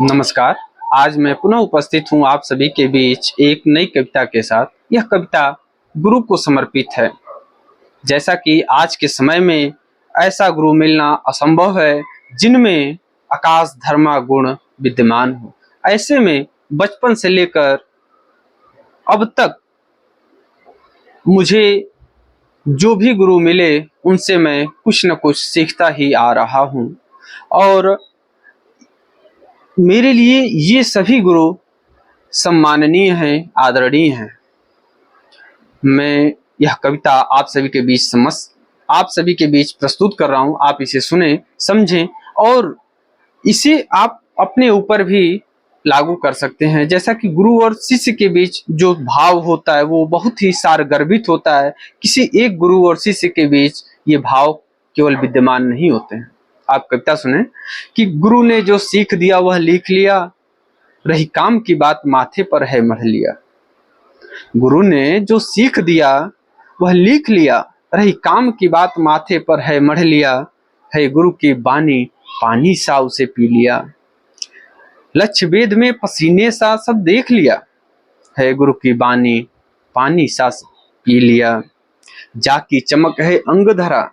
नमस्कार। आज मैं पुनः उपस्थित हूँ आप सभी के बीच एक नई कविता के साथ। यह कविता गुरु को समर्पित है। जैसा कि आज के समय में ऐसा गुरु मिलना असंभव है जिनमें आकाश धर्मा गुण विद्यमान हो। ऐसे में बचपन से लेकर अब तक मुझे जो भी गुरु मिले उनसे मैं कुछ न कुछ सीखता ही आ रहा हूँ और मेरे लिए ये सभी गुरु सम्माननीय हैं, आदरणीय हैं। मैं यह कविता आप सभी के बीच प्रस्तुत कर रहा हूँ। आप इसे सुने, समझें और इसे आप अपने ऊपर भी लागू कर सकते हैं। जैसा कि गुरु और शिष्य के बीच जो भाव होता है वो बहुत ही सारगर्भित होता है। किसी एक गुरु और शिष्य के बीच ये भाव केवल विद्यमान नहीं होते हैं। आप कविता सुने कि गुरु ने जो सीख दिया वह लिख लिया, रही काम की बात माथे पर है मढ़ लिया। गुरु ने जो सीख दिया वह लिख लिया, रही काम की बात माथे पर है मढ़ लिया। है गुरु की बानी पानी सा उसे पी लिया, लक्ष्य वेद में पसीने सा सब देख लिया। है गुरु की बानी पानी सा पी लिया। जाकी चमक है अंग धरा,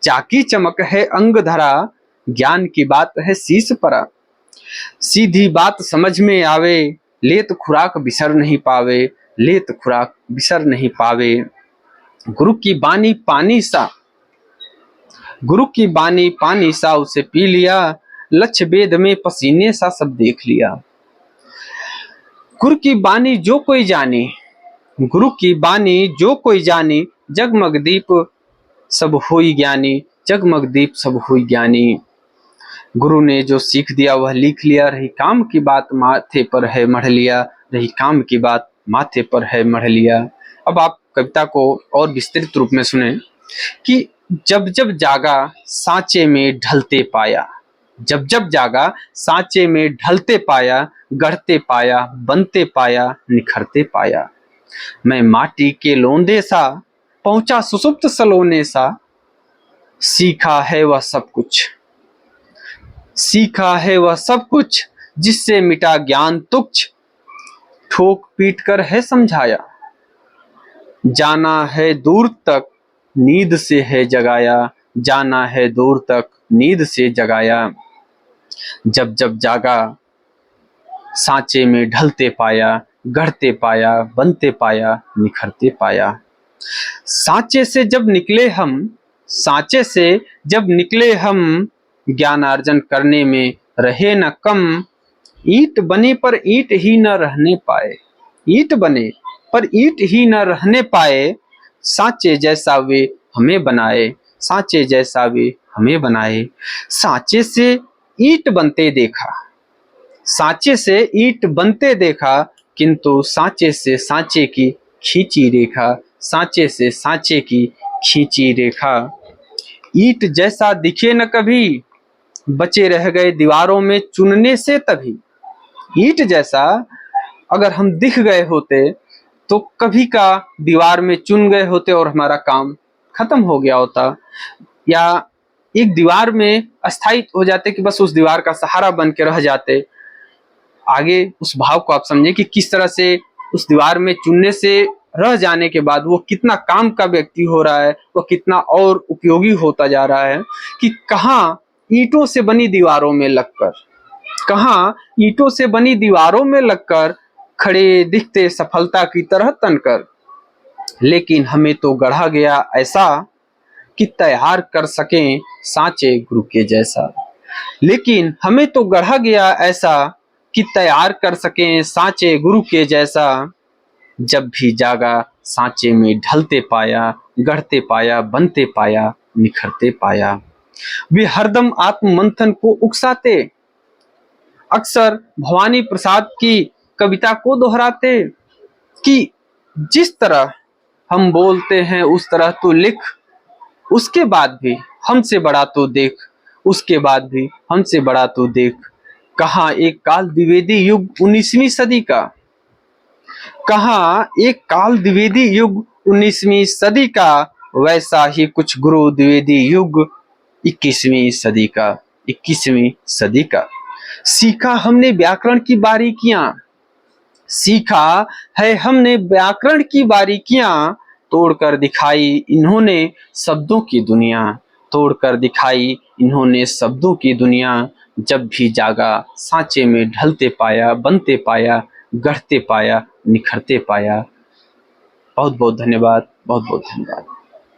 जाकी चमक है अंग धरा, ज्ञान की बात है शीश परा। सीधी बात समझ में आवे, लेत खुराक बिसर नहीं पावे, लेत खुराक बिसर नहीं पावे। गुरु की बानी पानी सा, गुरु की बानी पानी सा उसे पी लिया, लक्ष्य वेद में पसीने सा सब देख लिया। गुरु की बानी जो कोई जाने, गुरु की बानी जो कोई जाने, जगमग दीप सब हुई ज्ञानी, जगमग दीप सब हुई ज्ञानी। गुरु ने जो सीख दिया वह लिख लिया, रही काम की बात माथे पर है मढ़ लिया, रही काम की बात माथे पर है मढ़ लिया। अब आप कविता को और विस्तृत रूप में सुने कि जब जब जागा सांचे में ढलते पाया, जब जब जागा सांचे में ढलते पाया, गढ़ते पाया बनते पाया निखरते पाया। मैं माटी के लोंदे सा पहुंचा सुसुप्त सलोने सा, सीखा है वह सब कुछ, सीखा है वह सब कुछ, जिससे मिटा ज्ञान तुच्छ, ठोक पीट कर है समझाया। जाना है दूर तक नींद से है जगाया, जाना है दूर तक नींद से जगाया। जब जब जागा सांचे में ढलते पाया, गढ़ते पाया बनते पाया निखरते पाया। सांचे से जब निकले हम, सांचे से जब निकले हम, ज्ञानार्जन करने में रहे न कम। ईंट बने पर ईंट ही न रहने पाए, ईंट बने पर ईंट ही न रहने पाए। सांचे जैसा वे हमें बनाए, सांचे जैसा वे हमें बनाए। सांचे से ईंट बनते देखा, सांचे से ईंट बनते देखा, किंतु सांचे से सांचे की खींची रेखा, सांचे से सांचे की खींची रेखा। ईंट जैसा दिखे न कभी, बचे रह गए दीवारों में चुनने से तभी। ईंट जैसा अगर हम दिख गए होते तो कभी का दीवार में चुन गए होते और हमारा काम खत्म हो गया होता, या एक दीवार में अस्थायी हो जाते कि बस उस दीवार का सहारा बन के रह जाते। आगे उस भाव को आप समझे कि किस तरह से उस दीवार में चुनने से रह जाने के बाद वो कितना काम का व्यक्ति हो रहा है, वो कितना और उपयोगी होता जा रहा है। कि कहाँ ईंटों से बनी दीवारों में लगकर, कहाँ ईंटों से बनी दीवारों में लगकर खड़े दिखते सफलता की तरह तनकर। लेकिन हमें तो गढ़ा गया ऐसा कि तैयार कर सकें सांचे गुरु के जैसा। लेकिन हमें तो गढ़ा गया ऐसा कि तैयार कर सकें सांचे गुरु के जैसा। जब भी जागा सांचे में ढलते पाया, गढ़ते पाया बनते पाया निखरते पाया। वे हरदम आत्म मंथन को उकसाते, अक्सर भवानी प्रसाद की कविता को दोहराते कि जिस तरह हम बोलते हैं उस तरह तो लिख, उसके बाद भी हमसे बड़ा तो देख, उसके बाद भी हमसे बड़ा तो देख। कहाँ एक काल द्विवेदी युग 19वीं सदी का, कहाँ एक काल द्विवेदी युग 19वीं सदी का, वैसा ही कुछ गुरु द्विवेदी युग 21वीं सदी का, 21वीं सदी का। सीखा हमने व्याकरण की बारीकियां, सीखा है हमने व्याकरण की बारीकियां, तोड़कर दिखाई इन्होंने शब्दों की दुनिया, तोड़कर दिखाई इन्होंने शब्दों की दुनिया। जब भी जागा सांचे में ढलते पाया, बनते पाया, गढ़ते पाया, निखरते पाया। बहुत बहुत धन्यवाद, बहुत बहुत धन्यवाद।